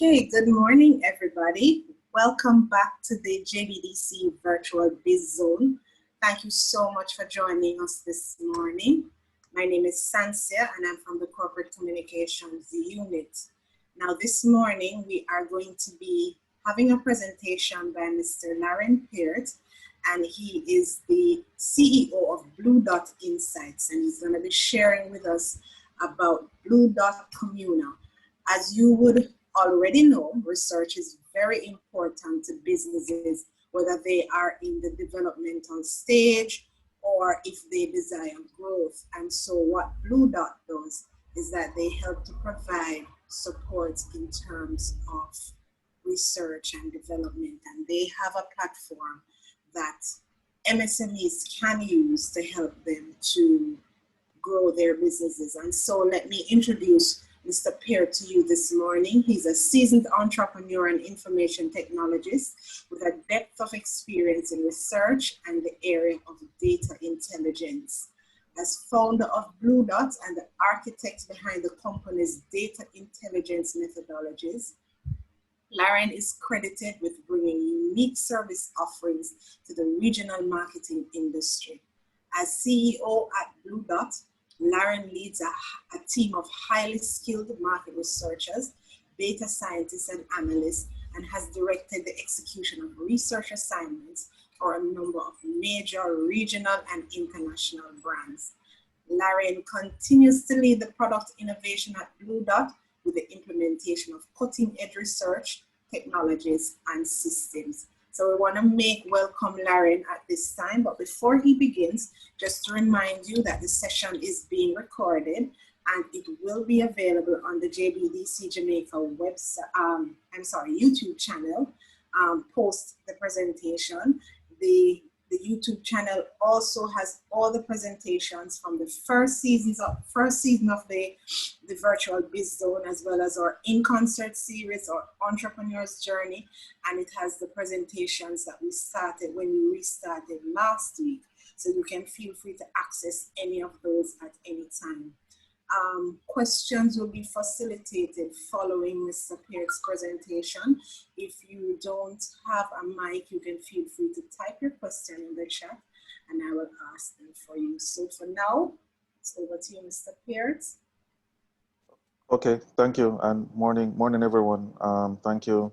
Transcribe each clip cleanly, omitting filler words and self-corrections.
Okay, good morning, everybody. Welcome back to the JBDC Virtual Biz Zone. Thank you so much for joining us this morning. My name is Sansia, and I'm from the Corporate Communications Unit. Now, this morning, we are going to be having a presentation by Mr. Larren Peart, and he is the CEO of Blue Dot Insights, and he's going to be sharing with us about Blue Dot Communa. As you would already know, research is very important to businesses, whether they are in the developmental stage or if they desire growth. And so what Blue Dot does is that they help to provide support in terms of research and development. And they have a platform that MSMEs can use to help them to grow their businesses. And so let me introduce Mr. Peart to you this morning. He's a seasoned entrepreneur and information technologist with a depth of experience in research and the area of data intelligence. As founder of Blue Dot and the architect behind the company's data intelligence methodologies, Larren is credited with bringing unique service offerings to the regional marketing industry. As CEO at Blue Dot, Larren leads a team of highly skilled market researchers, data scientists, and analysts, and has directed the execution of research assignments for a number of major regional and international brands. Larren continues to lead the product innovation at Blue Dot with the implementation of cutting-edge research, technologies, and systems. So we want to welcome Larren at this time, but before he begins, just to remind you that the session is being recorded and it will be available on the JBDC Jamaica website, YouTube channel post the presentation. The YouTube channel also has all the presentations from the first season of the Virtual Biz Zone, as well as our in-concert series or Entrepreneur's Journey, and it has the presentations that we started when we restarted last week. So you can feel free to access any of those at any time. Questions will be facilitated following Mr. Peart's presentation. If you don't have a mic, you can feel free to type your question in the chat and I will ask them for you. So for now, it's over to you, Mr. Peart. Okay, thank you, and morning everyone. Thank you,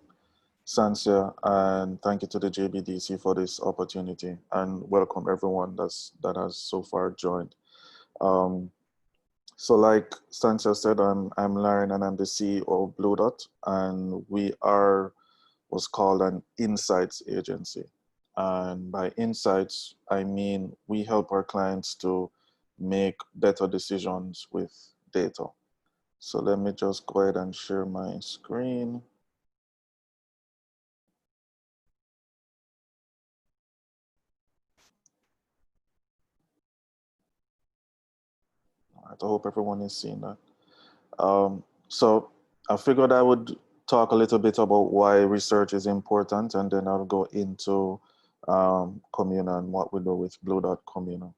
Sansia, and thank you to the JBDC for this opportunity, and welcome everyone that has so far joined. So like Sansia said, I'm Larren and I'm the CEO of Blue Dot, and we are what's called an insights agency. And by insights, I mean we help our clients to make better decisions with data. So let me just go ahead and share my screen. All right, I hope everyone is seeing that. So I figured I would talk a little bit about why research is important, and then I'll go into Communa and what we do with Blue Dot Communa.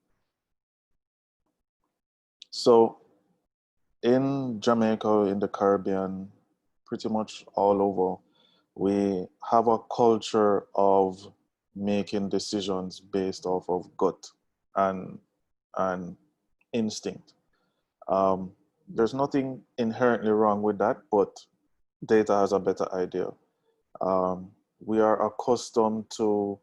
So in Jamaica, in the Caribbean, pretty much all over, we have a culture of making decisions based off of gut and instinct. There's nothing inherently wrong with that, but data has a better idea. We are accustomed to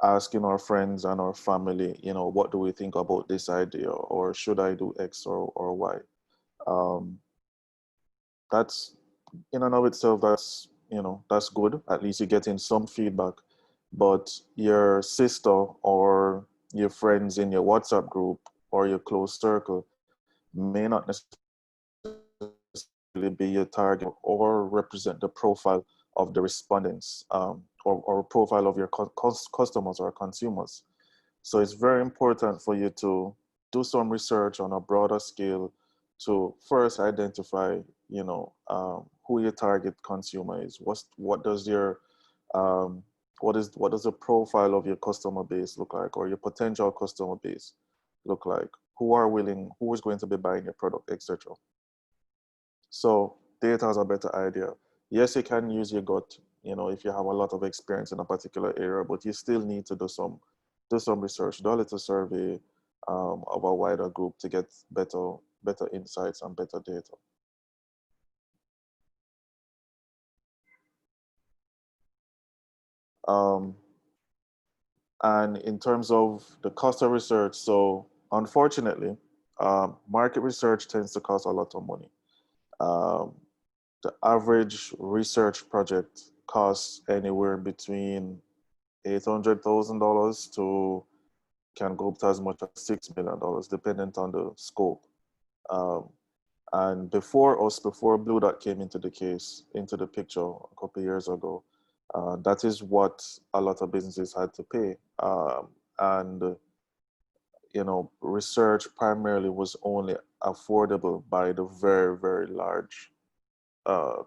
asking our friends and our family, what do we think about this idea, or should I do X or Y? That's in and of itself, that's good. At least you're getting some feedback. But your sister or your friends in your WhatsApp group or your close circle may not necessarily be your target or represent the profile of the respondents or profile of your customers or consumers. So it's very important for you to do some research on a broader scale to first identify, who your target consumer is. What does the profile of your customer base look like, or your potential customer base look like? Who is going to be buying your product, etc. So data has a better idea. Yes, you can use your gut, you know, if you have a lot of experience in a particular area, but you still need to do some research, do a little survey of a wider group to get better insights and better data. And in terms of the cost of research, so unfortunately, market research tends to cost a lot of money. Um, the average research project costs anywhere between $800,000 to can go up to as much as $6 million, depending on the scope. Um, and before Blue Dot came into the picture a couple of years ago, that is what a lot of businesses had to pay. And you know, research primarily was only affordable by the very, very large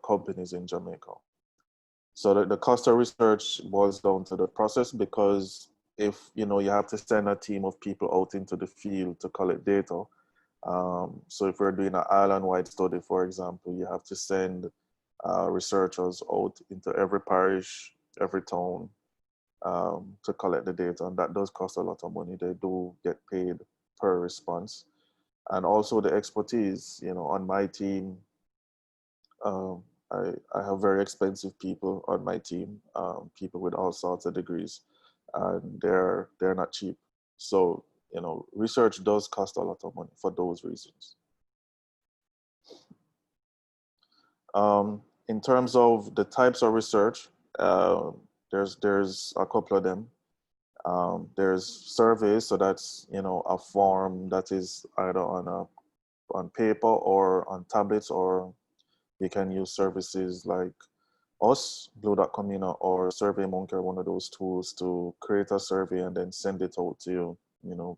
companies in Jamaica. So the cost of research boils down to the process, because if you know you have to send a team of people out into the field to collect data. So if we're doing an island-wide study, for example, you have to send researchers out into every parish, every town, to collect the data, and that does cost a lot of money. They do get paid per response, and also the expertise. You know, on my team, um, I have very expensive people on my team, people with all sorts of degrees, and they're not cheap. So you know, research does cost a lot of money for those reasons. In terms of the types of research, there's a couple of them. There's surveys, so that's you know a form that is either on paper or on tablets, or you can use services like us, Communa, or SurveyMonkey, or one of those tools to create a survey and then send it out to you know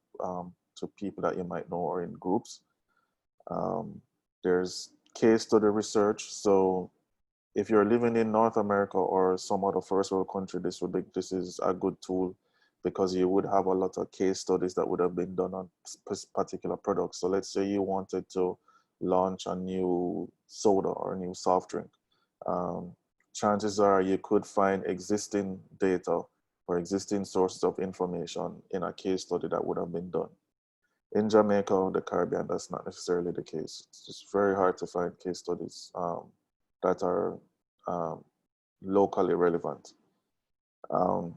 to people that you might know or in groups. There's case study research, so if you're living in North America or some other first world country, this is a good tool, because you would have a lot of case studies that would have been done on particular products. So let's say you wanted to launch a new soda or a new soft drink. Um, Chances are you could find existing data or existing sources of information in a case study that would have been done. In Jamaica or the Caribbean, that's not necessarily the case. It's just very hard to find case studies that are um, locally relevant. Um,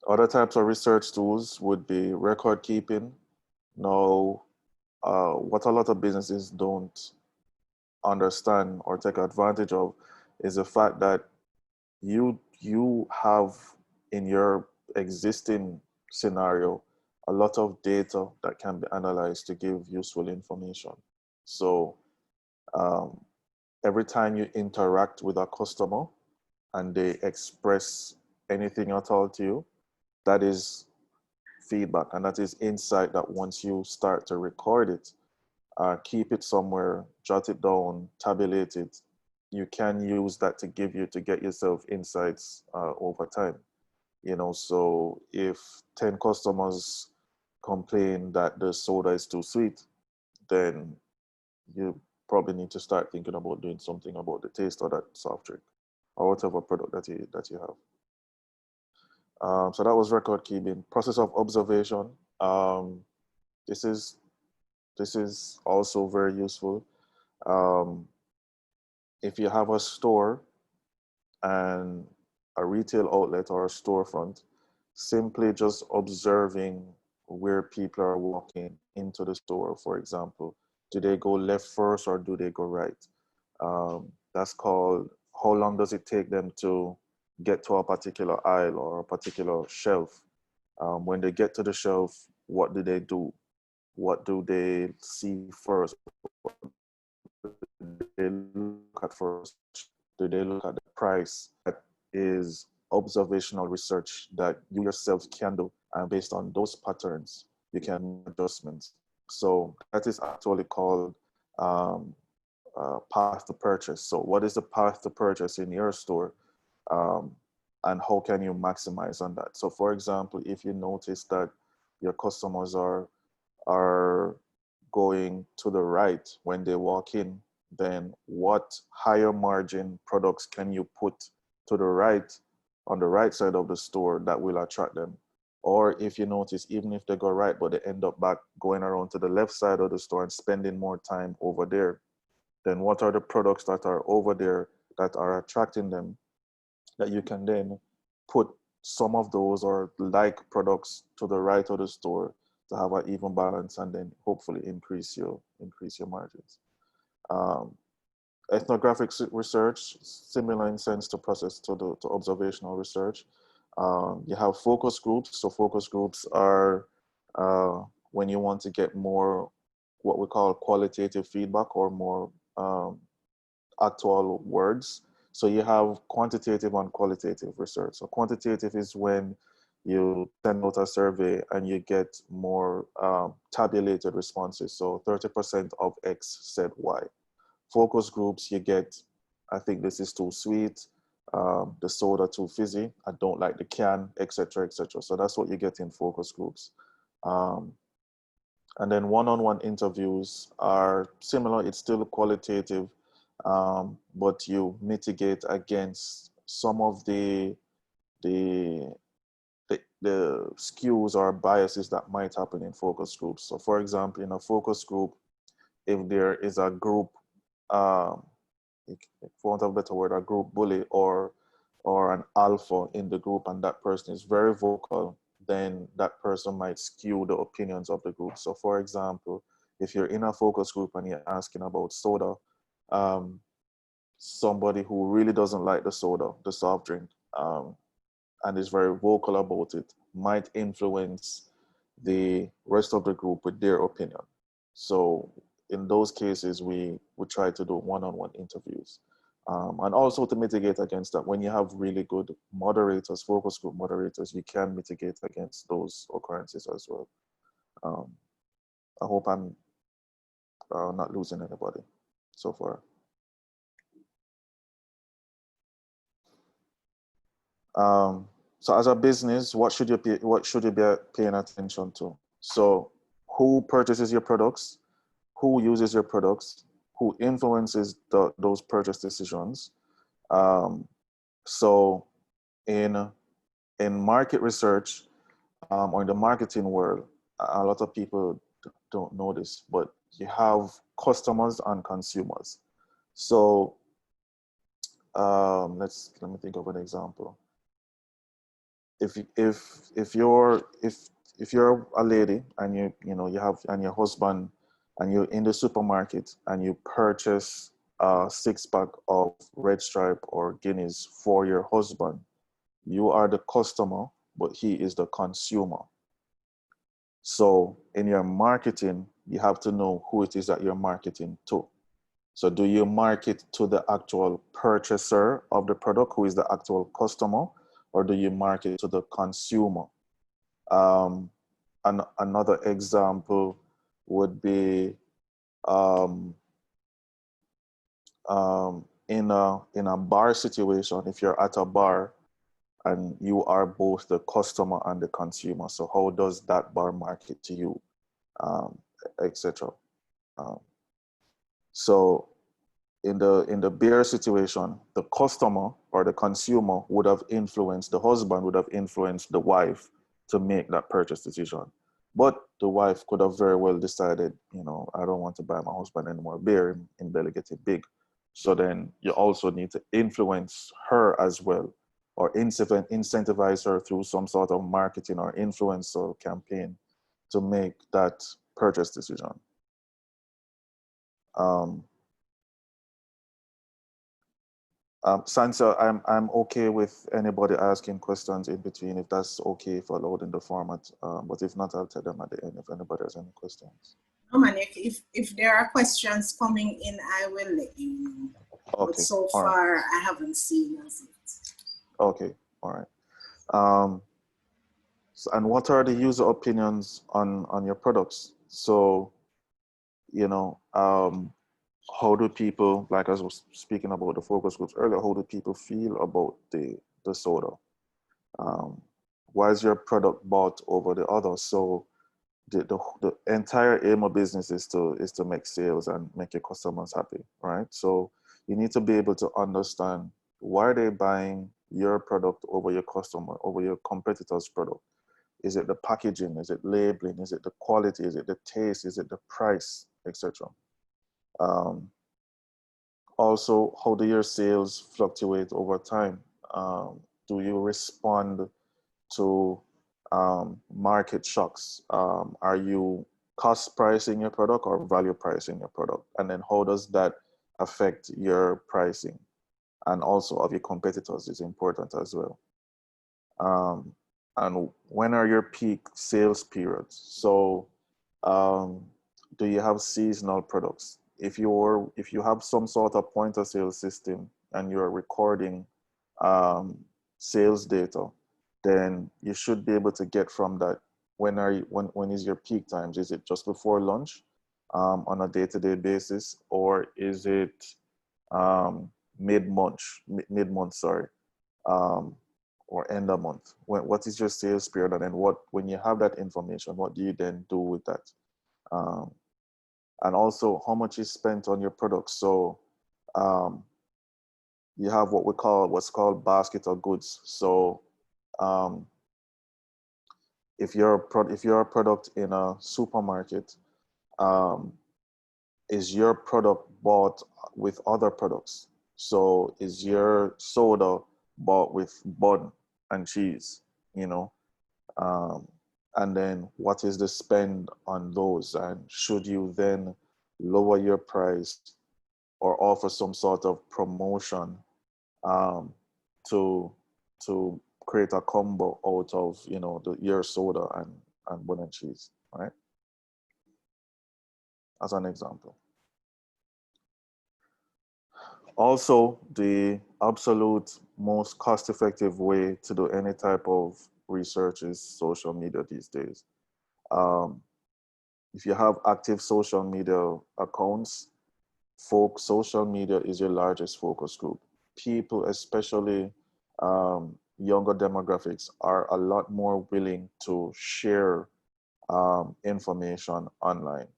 Other types of research tools would be record keeping. Now, what a lot of businesses don't understand or take advantage of is the fact that you have in your existing scenario a lot of data that can be analyzed to give useful information. So um, every time you interact with a customer and they express anything at all to you, that is feedback, and that is insight that once you start to record it, keep it somewhere, jot it down, tabulate it, you can use that to get yourself insights over time. You know, so if 10 customers complain that the soda is too sweet, then you probably need to start thinking about doing something about the taste of that soft drink or whatever product that you have. So that was record keeping. Process of observation. This is this is also very useful. Um, if you have a store and a retail outlet or a storefront, simply just observing where people are walking into the store, for example. Do they go left first or do they go right? That's called how long does it take them to get to a particular aisle or a particular shelf? When they get to the shelf, what do they do? What do they see first? What do they look at first? Do they look at the price? That is observational research that you yourself can do, and based on those patterns you can make adjustments. So that is actually called um, path to purchase. So what is the path to purchase in your store, um, and how can you maximize on that? So for example, if you notice that your customers are going to the right when they walk in, then what higher margin products can you put to the right, on the right side of the store that will attract them? Or if you notice, even if they go right, but they end up back going around to the left side of the store and spending more time over there, then what are the products that are over there that are attracting them, that you can then put some of those or like products to the right of the store to have an even balance, and then hopefully increase your margins. Ethnographic research, similar in sense to process to observational research. You have focus groups. So focus groups are when you want to get more what we call qualitative feedback, or more actual words. So you have quantitative and qualitative research. So quantitative is when you send out a survey and you get more tabulated responses. So 30% of X said Y. Focus groups, you get, I think this is too sweet, the soda too fizzy, I don't like the can, etc., etc. So that's what you get in focus groups. And then one-on-one interviews are similar. It's still qualitative, but you mitigate against some of the skews or biases that might happen in focus groups. So for example, in a focus group, if there is a group, for want of a better word, a group bully or an alpha in the group, and that person is very vocal, then that person might skew the opinions of the group. So for example, if you're in a focus group and you're asking about soda, somebody who really doesn't like the soda, the soft drink, and is very vocal about it, might influence the rest of the group with their opinion. So in those cases, we try to do one-on-one interviews. And also to mitigate against that, when you have really good moderators, focus group moderators, you can mitigate against those occurrences as well. I hope I'm not losing anybody so far. So as a business, what should you be paying attention to? So who purchases your products, who uses your products, who influences those purchase decisions. So in market research, or in the marketing world, a lot of people don't know this, but you have customers and consumers. So let me think of an example. If you're a lady and you have your husband, and you're in the supermarket and you purchase a 6-pack of Red Stripe or Guinness for your husband, you are the customer, but he is the consumer. So in your marketing, you have to know who it is that you're marketing to. So do you market to the actual purchaser of the product, who is the actual customer, or do you market to the consumer? Another example would be in a bar situation. If you're at a bar and you are both the customer and the consumer, so how does that bar market to you, etc. So in the beer situation, the customer or the consumer would have influenced, the husband would have influenced the wife to make that purchase decision. But the wife could have very well decided, I don't want to buy my husband any more beer, in belly getting big. So then you also need to influence her as well, or incentivize her through some sort of marketing or influencer campaign to make that purchase decision. Sansa, I'm okay with anybody asking questions in between, if that's okay for loading the format. But if not, I'll tell them at the end if anybody has any questions. No, man, if there are questions coming in, I will let you know. Okay. But so far, right. I haven't seen as yet. Okay, all right. So, and what are the user opinions on your products? So, how do people, like I was speaking about the focus groups earlier, how do people feel about the soda? Why is your product bought over the other? So the entire aim of business is to make sales and make your customers happy, right? So you need to be able to understand why are they buying your product over your customer, over your competitor's product. Is it the packaging? Is it labeling? Is it the quality? Is it the taste? Is it the price, etc.? Also, how do your sales fluctuate over time? Do you respond to market shocks? Are you cost pricing your product or value pricing your product? And then how does that affect your pricing? And also of your competitors is important as well. And when are your peak sales periods? So do you have seasonal products? If you have some sort of point of sale system and you're recording sales data, then you should be able to get from that when is your peak times? Is it just before lunch on a day-to-day basis, or is it mid-month, sorry, or end of month? What is your sales period? And then when you have that information, what do you then do with that? And also how much is spent on your products. So you have what's called basket of goods. So if you're a product in a supermarket, is your product bought with other products? So is your soda bought with bun and cheese, you know? And then what is the spend on those? And should you then lower your price or offer some sort of promotion to create a combo out of, you know, your soda and bun and cheese, right? As an example. Also, the absolute most cost-effective way to do any type of research is social media these days. If you have active social media accounts, social media is your largest focus group. People, especially younger demographics, are a lot more willing to share information online.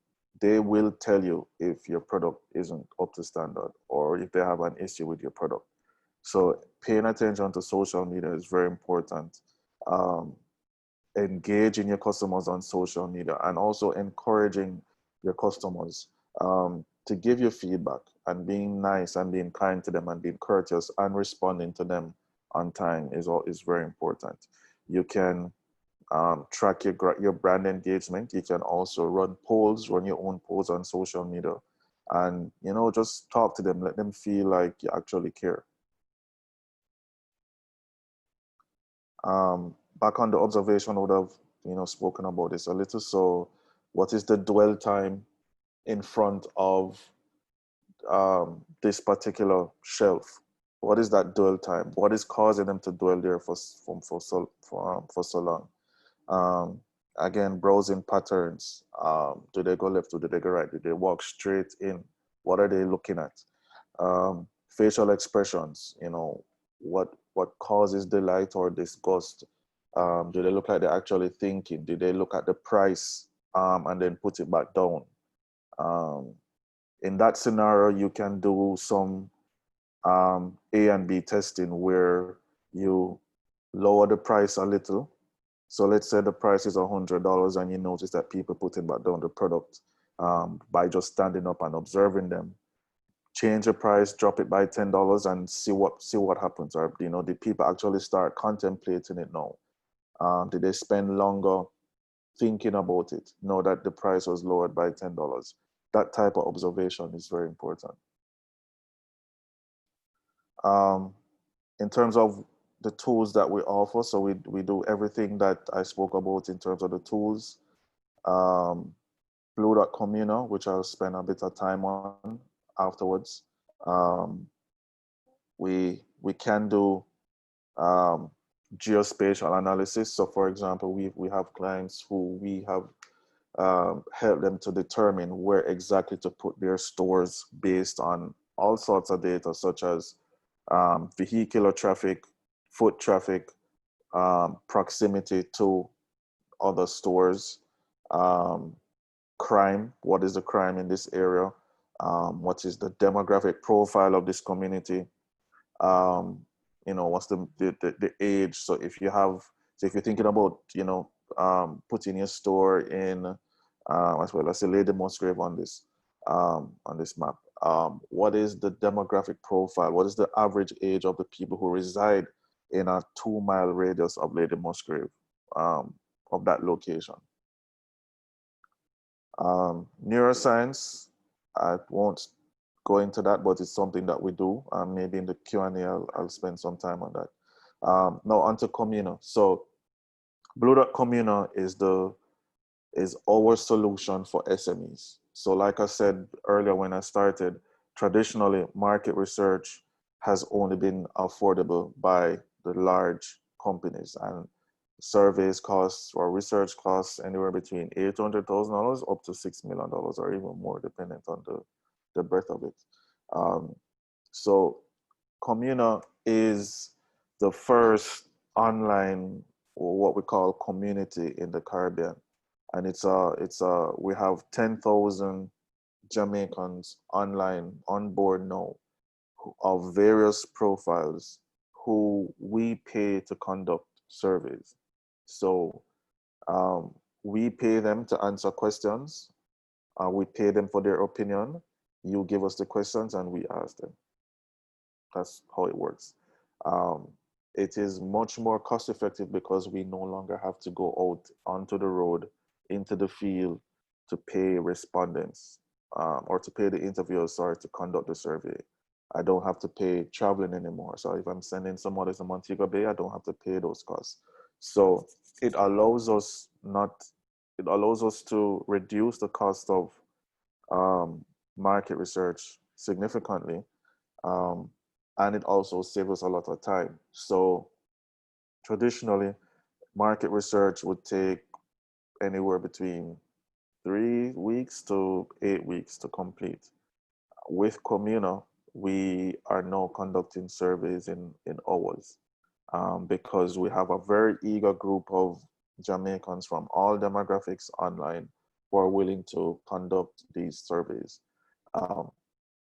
They will tell you if your product isn't up to standard or if they have an issue with your product. So paying attention to social media is very important. Engaging your customers on social media and also encouraging your customers to give you feedback and being nice and being kind to them and being courteous and responding to them on time is very important. You can track your brand engagement. You can also run your own polls on social media, and, you know, just talk to them, let them feel like you actually care. Back on the observation, I would have, you know, spoken about this a little. So what is the dwell time in front of this particular shelf? What is that dwell time? What is causing them to dwell there for so long? Again, browsing patterns. Do they go left or do they go right? Do they walk straight in? What are they looking at? Facial expressions, you know, what causes delight or disgust? Do they look like they're actually thinking? Do they look at the price and then put it back down? In that scenario, you can do some A and B testing where you lower the price a little. So let's say the price is $100 and you notice that people putting back down the product by just standing up and observing them. Change the price, drop it by $10 and see what happens. Or, you know, did people actually start contemplating it now? Did they spend longer thinking about it now that the price was lowered by $10? That type of observation is very important. In terms of the tools that we offer, so we do everything that I spoke about in terms of the tools. Communa, which I'll spend a bit of time on afterwards. We can do geospatial analysis. So for example, we have clients who we have helped them to determine where exactly to put their stores based on all sorts of data, such as vehicular traffic, foot traffic, proximity to other stores, Crime, what is the crime in this area? What is the demographic profile of this community? What's the age? So if you're thinking about, putting your store in, as well, let's say Lady Musgrave on this map. What is the demographic profile? What is the average age of the people who reside in a 2-mile radius of Lady Musgrave, of that location? Neuroscience, I won't go into that, but it's something that we do. Maybe in the Q&A, I'll spend some time on that. Now onto Communa. So Blue Dot Communa is our solution for SMEs. So like I said earlier when I started, traditionally market research has only been affordable by the large companies, and surveys costs or research costs anywhere between $800,000 up to $6 million or even more, depending on the breadth of it. So Communa is the first online, or what we call, community in the Caribbean. And we have 10,000 Jamaicans online on board now of various profiles who we pay to conduct surveys. So we pay them to answer questions. We pay them for their opinion. You give us the questions and we ask them. That's how it works. It is much more cost effective because we no longer have to go out onto the road, into the field, to pay respondents, or to pay the interviewers, to conduct the survey. I don't have to pay traveling anymore. So if I'm sending somebody to Montego Bay, I don't have to pay those costs. So it allows us to reduce the cost of market research significantly. And it also saves us a lot of time. So traditionally, market research would take anywhere between 3 weeks to 8 weeks to complete. With Communa, we are now conducting surveys in hours, because we have a very eager group of Jamaicans from all demographics online who are willing to conduct these surveys.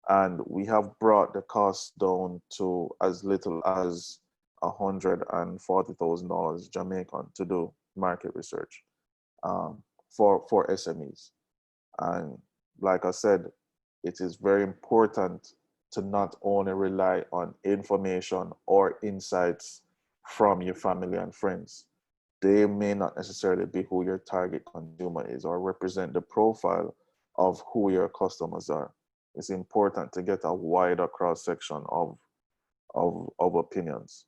And we have brought the cost down to as little as $140,000 Jamaican to do market research, for SMEs. And like I said, it is very important to not only rely on information or insights from your family and friends. They may not necessarily be who your target consumer is or represent the profile of who your customers are. It's important to get a wider cross-section of opinions.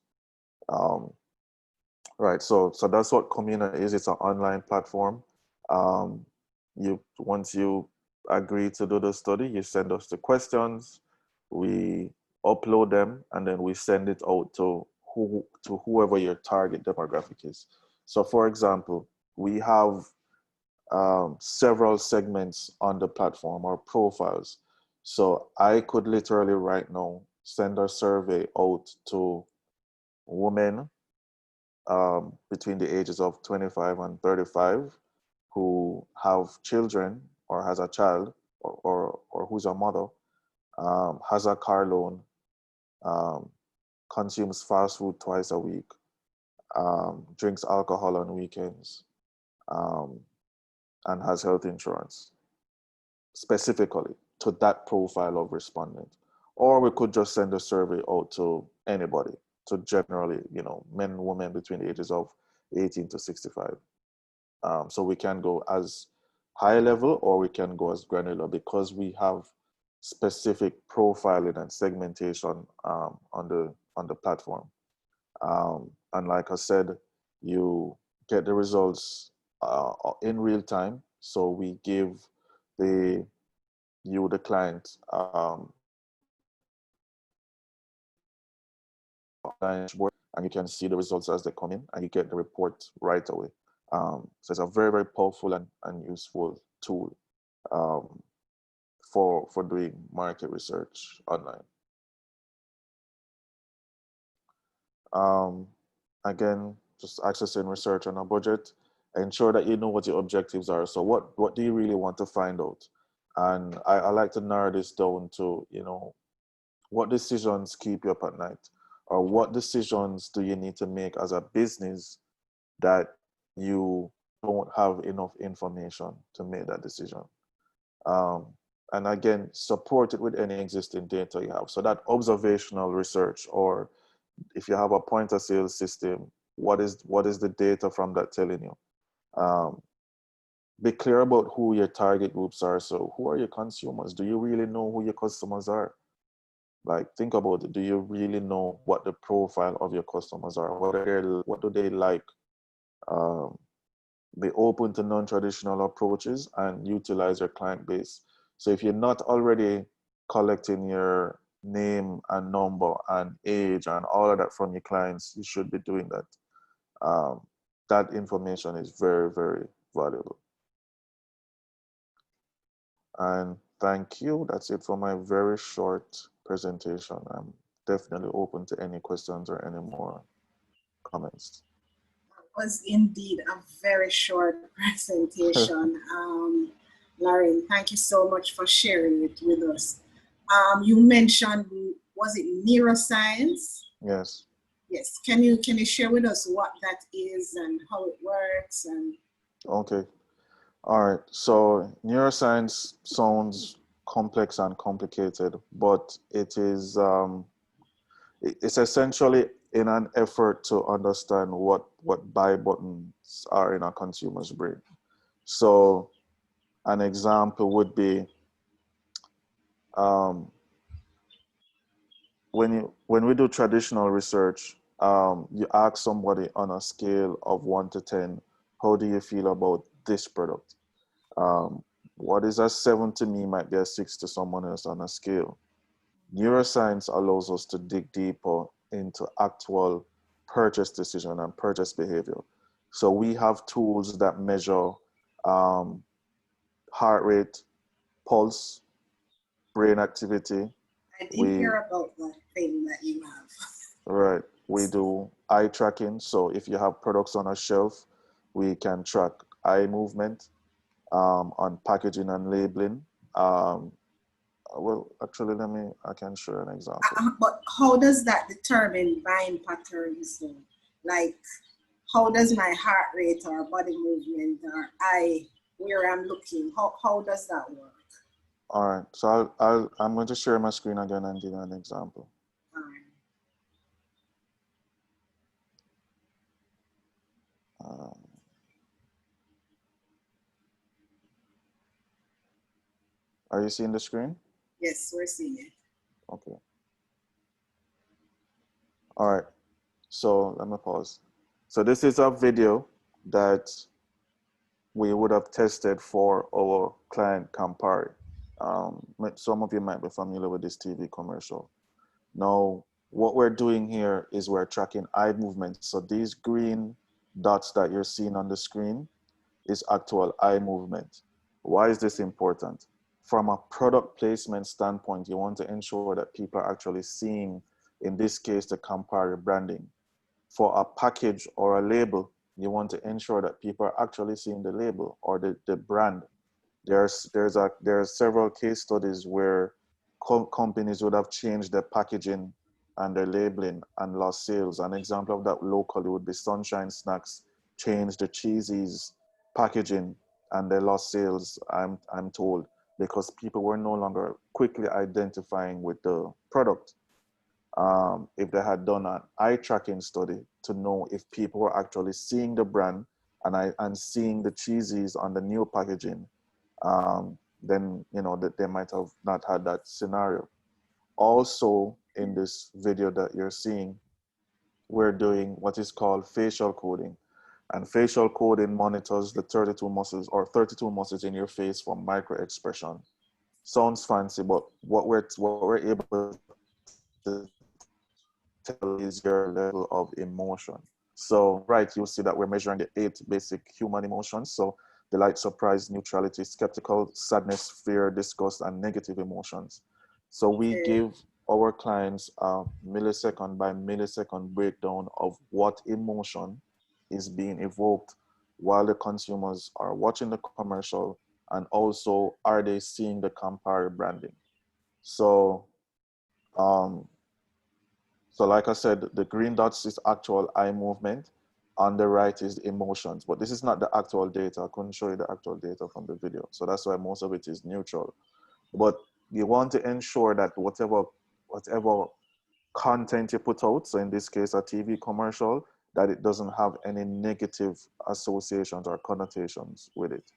Right, so that's what Communa is. It's an online platform. Once you agree to do the study, you send us the questions, we upload them, and then we send it out to whoever your target demographic is. So for example, we have several segments on the platform or profiles. So I could literally right now send a survey out to women between the ages of 25 and 35 who have children or has a child, or who's a mother, has a car loan, consumes fast food twice a week, drinks alcohol on weekends, and has health insurance, specifically to that profile of respondent. Or we could just send a survey out to anybody, to generally, men and women between the ages of 18 to 65. So we can go as high level or we can go as granular, because we have specific profiling and segmentation on the platform. And like I said, you get the results in real time. So we give the client, dashboard, and you can see the results as they come in, and you get the report right away. So it's a very, very powerful and useful tool for doing market research online. Again, just accessing research on a budget. ensure that you know what your objectives are. So what do you really want to find out? And I like to narrow this down to, you know, what decisions keep you up at night, or what decisions do you need to make as a business that you don't have enough information to make that decision. Um, and again, support it with any existing data you have. So that observational research, or if you have a point of sale system, what is the data from that telling you? Be clear about who your target groups are. So who are your consumers? Do you really know who your customers are? Like, think about it. Do you really know what the profile of your customers are? What do they like? Um, be open to non-traditional approaches and utilize your client base. So if you're not already collecting your name and number and age and all of that from your clients, you should be doing that. That information is very, very valuable. And thank you. That's it for my very short presentation. I'm definitely open to any questions or any more comments. Was indeed a very short presentation. Larren, thank you so much for sharing it with us. You mentioned, was it neuroscience? Yes. Yes. Can you share with us what that is and how it works? And Okay. All right. So neuroscience sounds complex and complicated, but it is it's essentially in an effort to understand what buy buttons are in a consumer's brain. So an example would be when we do traditional research, you ask somebody on a scale of 1 to 10, how do you feel about this product? What is a 7 to me might be a 6 to someone else on a scale. Neuroscience allows us to dig deeper into actual purchase decision and purchase behavior. So we have tools that measure heart rate, pulse, brain activity. I did hear about that thing that you have. Right. We do eye tracking. So if you have products on a shelf, we can track eye movement on packaging and labeling. Well, actually, I can show an example. But how does that determine buying patterns though? Like, how does my heart rate or body movement or eye, where I'm looking, how does that work? All right, so I'm going to share my screen again and give you an example. Are you seeing the screen? Yes, we're seeing it. Okay. All right, so let me pause. So this is a video that we would have tested for our client Campari. Some of you might be familiar with this TV commercial. Now, what we're doing here is we're tracking eye movement. So these green dots that you're seeing on the screen is actual eye movement. Why is this important? From a product placement standpoint, you want to ensure that people are actually seeing, in this case, the Campari branding. For a package or a label, you want to ensure that people are actually seeing the label or the brand. There are several case studies where companies would have changed their packaging and their labeling and lost sales. An example of that locally would be Sunshine Snacks changed the cheesies packaging and they lost sales, I'm told, because people were no longer quickly identifying with the product. If they had done an eye tracking study to know if people were actually seeing the brand and seeing the cheesies on the new packaging, then that they might have not had that scenario. Also, in this video that you're seeing, we're doing what is called facial coding. And facial coding monitors the 32 muscles in your face for micro expression. Sounds fancy, but what we're able to tell is your level of emotion. So right, you'll see that we're measuring the 8 basic human emotions. So delight, surprise, neutrality, skeptical, sadness, fear, disgust, and negative emotions. So we give our clients a millisecond by millisecond breakdown of what emotion is being evoked while the consumers are watching the commercial, and also are they seeing the Campari branding. So, so like I said, the green dots is actual eye movement. On the right is emotions, but this is not the actual data. I couldn't show you the actual data from the video. So that's why most of it is neutral. But you want to ensure that whatever content you put out, so in this case, a TV commercial, that it doesn't have any negative associations or connotations with it.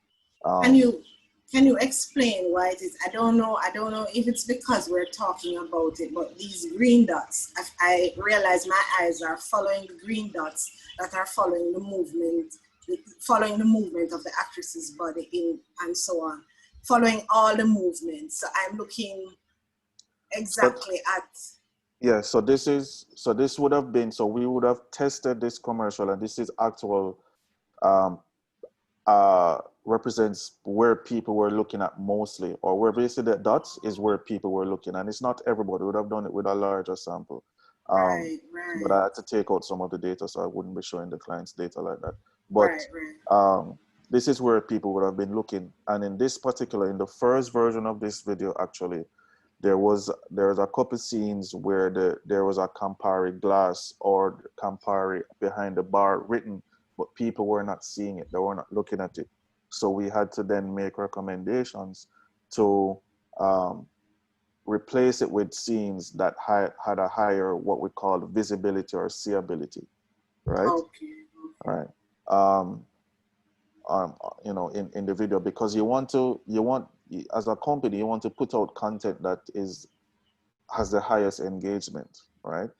Can you explain why it is? I don't know if it's because we're talking about it, but these green dots, I realize my eyes are following the green dots that are following the movement of the actress's body and so on, following all the movements. So I'm looking exactly at. Yeah, so this would have been, so we would have tested this commercial, and this is actual, represents where people were looking at mostly, or where basically the dots is where people were looking, and it's not everybody. We would have done it with a larger sample. Right. But I had to take out some of the data, so I wouldn't be showing the client's data like that. But this is where people would have been looking. And in this particular, in the first version of this video, actually, there was a couple scenes where there was a Campari glass or Campari behind the bar written, but people were not seeing it. They were not looking at it. So we had to then make recommendations to replace it with scenes that had a higher, what we call visibility or seeability, right? Okay. All right. You know, in the video, because you want as a company, you want to put out content that has the highest engagement, right?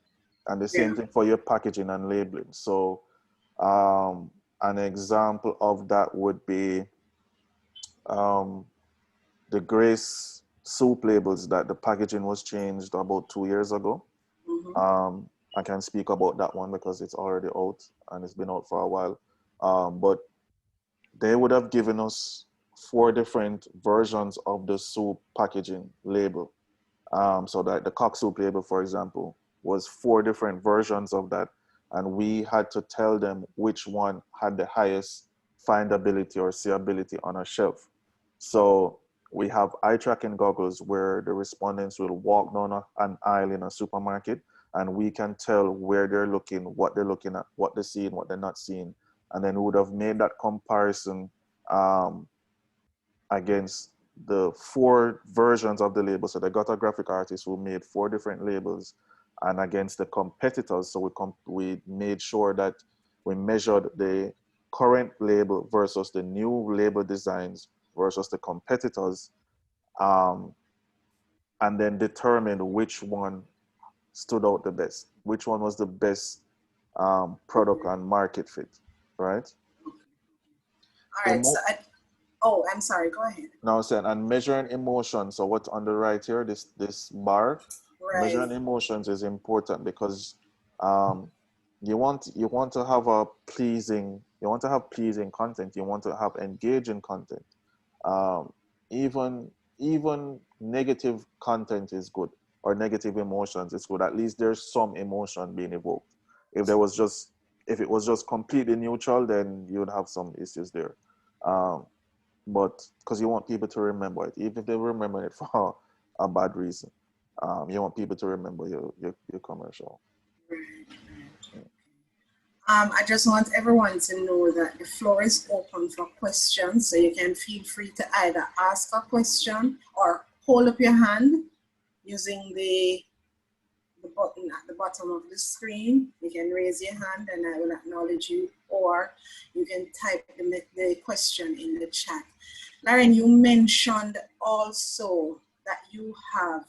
And the same thing for your packaging and labeling. So an example of that would be the Grace soup labels, that the packaging was changed about 2 years ago. I can speak about that one because it's already out and it's been out for a while. But they would have given us 4 different versions of the soup packaging label. So that the cock soup label, for example, was 4 different versions of that. And we had to tell them which one had the highest findability or seeability on our shelf. So we have eye tracking goggles where the respondents will walk down an aisle in a supermarket, and we can tell where they're looking, what they're looking at, what they're seeing, what they're not seeing. And then we would have made that comparison against the 4 versions of the label. So they got a graphic artist who made 4 different labels, and against the competitors. So we made sure that we measured the current label versus the new label designs versus the competitors, and then determined which one stood out the best, which one was the best product and market fit, right? All right. I'm sorry. Go ahead. Now, saying, and measuring emotions. So what's on the right here, this bar, measuring emotions is important because you want to have pleasing content. You want to have engaging content. Even negative content is good, or negative emotions is good. At least there's some emotion being evoked. If it was just completely neutral, then you would have some issues there. But because you want people to remember it, even if they remember it for a bad reason, you want people to remember your commercial. I just want everyone to know that the floor is open for questions, so you can feel free to either ask a question or hold up your hand using the button at the bottom of the screen. You can raise your hand and I will acknowledge you, or you can type the question in the chat. Larren, you mentioned also that you have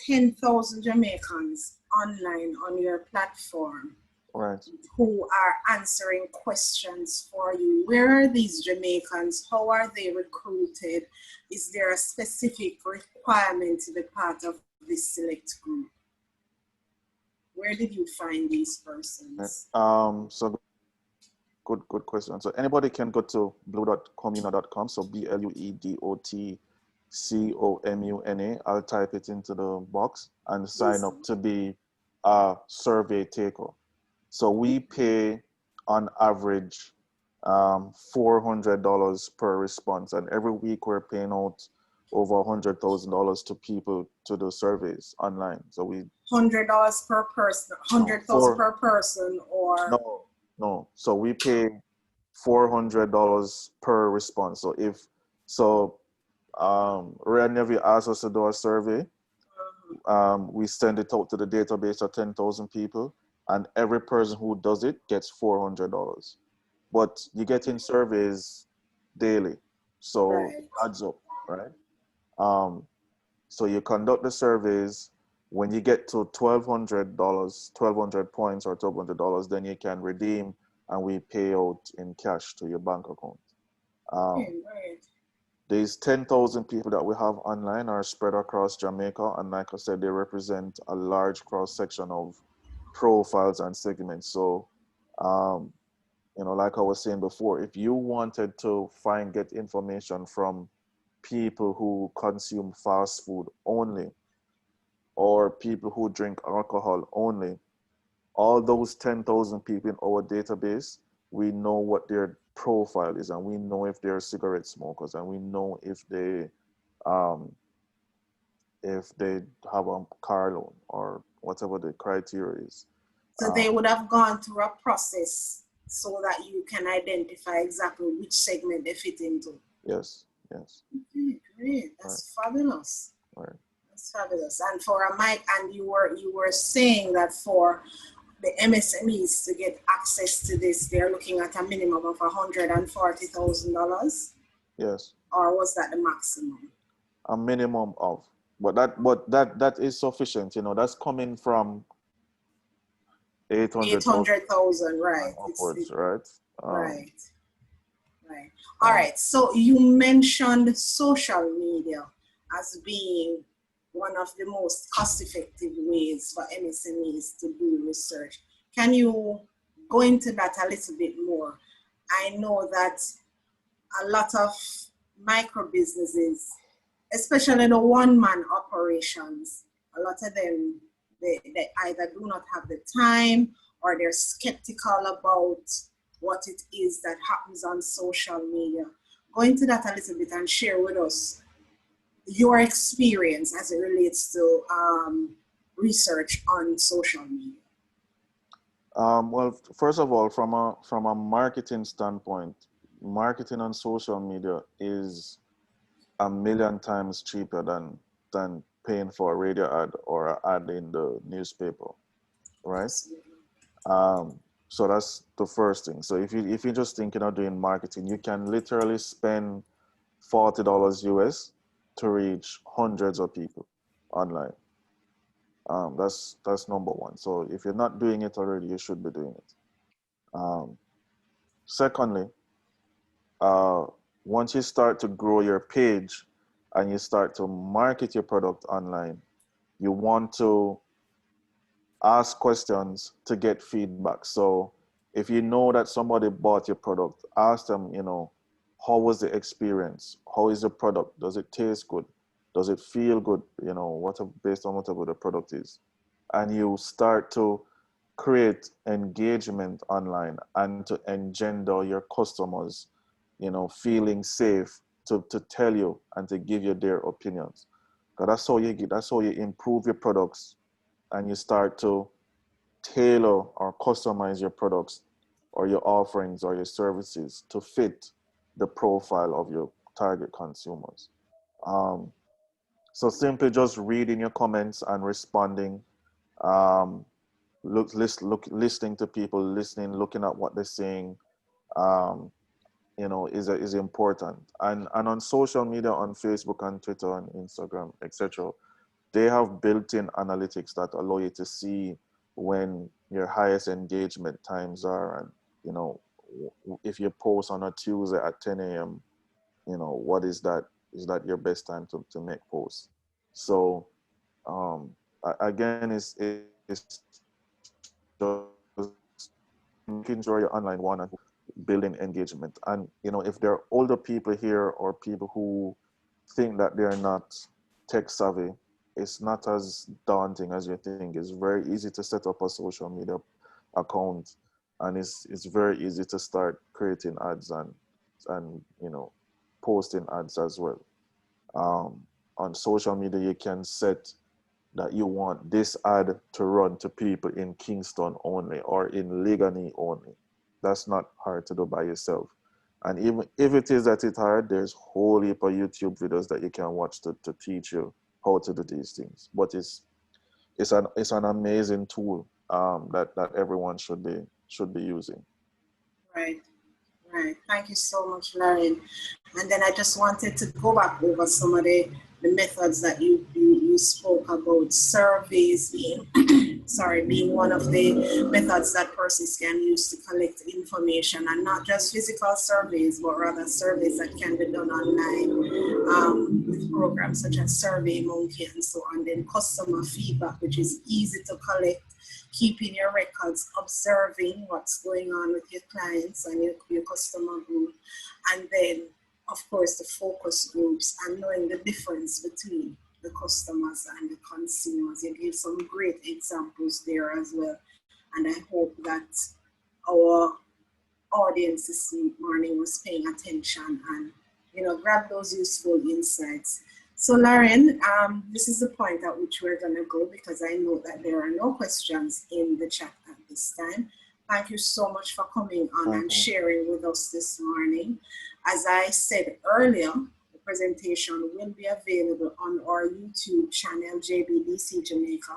10,000 Jamaicans online on your platform, right, who are answering questions for you. Where are these Jamaicans? How are they recruited? Is there a specific requirement to be part of this select group? Where did you find these persons? So good question. So anybody can go to blue.communa.com. So BLUEDOTCOMUNA. I'll type it into the box and sign up to be a survey taker. So we pay on average $400 per response, and every week we're paying out over $100,000 to people to do surveys online. So we $100 per person, 100,000 per person, or no. So we pay $400 per response. Whenever you ask us to do a survey, we send it out to the database of 10,000 people, and every person who does it gets $400. But you get in surveys daily, so it adds up, right? So you conduct the surveys. When you get to $1,200, 1,200 points or $1,200, then you can redeem, and we pay out in cash to your bank account. These 10,000 people that we have online are spread across Jamaica, and like I said, they represent a large cross section of profiles and segments. So, like I was saying before, if you wanted to get information from people who consume fast food only, or people who drink alcohol only, all those 10,000 people in our database, we know what their profile is, and we know if they're cigarette smokers, and we know if they have a car loan or whatever the criteria is. So they would have gone through a process so that you can identify exactly which segment they fit into. Yes. Okay, great. That's fabulous. Right. That's fabulous. And for a mic, and you were saying that for the MSMEs to get access to this, they're looking at a minimum of $140,000. Yes. Or was that the maximum? A minimum of, but that is sufficient. That's coming from 800,000, right? Upwards, right? Right. All right. So you mentioned social media as being one of the most cost-effective ways for MSMEs to do research. Can you go into that a little bit more? I know that a lot of micro businesses, especially the one-man operations, a lot of them, they either do not have the time, or they're skeptical about what it is that happens on social media. Go into that a little bit and share with us your experience as it relates to research on social media. Well, first of all, from a marketing standpoint, marketing on social media is 1,000,000 times cheaper than paying for a radio ad or an ad in the newspaper, right? So that's the first thing. So if you're just thinking of doing marketing, you can literally spend $40 US to reach hundreds of people online. That's number one. So if you're not doing it already, you should be doing it. Secondly, once you start to grow your page and you start to market your product online, you want to ask questions to get feedback. So if you know that somebody bought your product, ask them, how was the experience? How is the product? Does it taste good? Does it feel good? Based on whatever the product is. And you start to create engagement online and to engender your customers, feeling safe to tell you and to give you their opinions. Because that's how you improve your products, and you start to tailor or customize your products or your offerings or your services to fit the profile of your target consumers. So simply just reading your comments and responding, listening to people, looking at what they're saying, is important. And on social media, on Facebook and Twitter and Instagram, etc., they have built-in analytics that allow you to see when your highest engagement times are, and if you post on a Tuesday at 10 a.m., what is that? Is that your best time to make posts? So again, it's just making sure you're online one and building engagement. And if there are older people here or people who think that they're not tech savvy, it's not as daunting as you think. It's very easy to set up a social media account. and it's very easy to start creating ads and posting ads as well. On social media, you can set that you want this ad to run to people in Kingston only or in Ligani only. That's not hard to do by yourself. And even if it is that it's hard, there's whole heap of YouTube videos that you can watch to teach you how to do these things. But it's an amazing tool that everyone should be using. Right. Right. Thank you so much, Larren. And then I just wanted to go back over some of the methods that you spoke about. Surveys being being one of the methods that persons can use to collect information, and not just physical surveys, but rather surveys that can be done online with programs such as SurveyMonkey and so on. Then customer feedback, which is easy to collect, keeping your records, observing what's going on with your clients and your customer group, and then of course the focus groups and knowing the difference between the customers and the consumers. You gave some great examples there as well, and I hope that our audience this morning was paying attention and grab those useful insights. So Larren, this is the point at which we're going to go, because I know that there are no questions in the chat at this time. Thank you so much for coming on and sharing with us this morning. As I said earlier, the presentation will be available on our YouTube channel, JBDC Jamaica.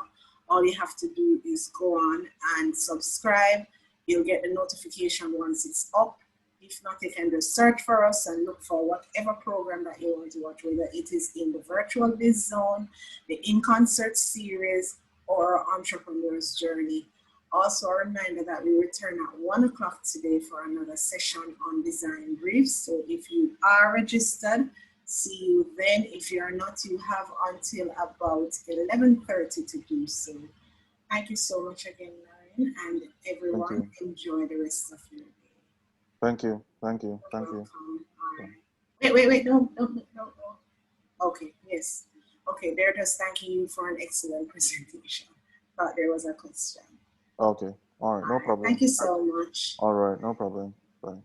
All you have to do is go on and subscribe. You'll get the notification once it's up. If not, you can just search for us and look for whatever program that you want to watch, whether it is in the Virtual Biz Zone, the In Concert series, or Entrepreneur's Journey. Also a reminder that we return at 1 o'clock today for another session on design briefs. So if you are registered, see you then. If you are not, you have until about 11:30 to do so. Thank you so much again, Larren, and everyone enjoy the rest of your day. Thank you. All right. Wait, no. Okay, yes. Okay, they're just thanking you for an excellent presentation. Thought there was a question. Okay, all right, no problem. Thank you so much. All right, no problem. Bye.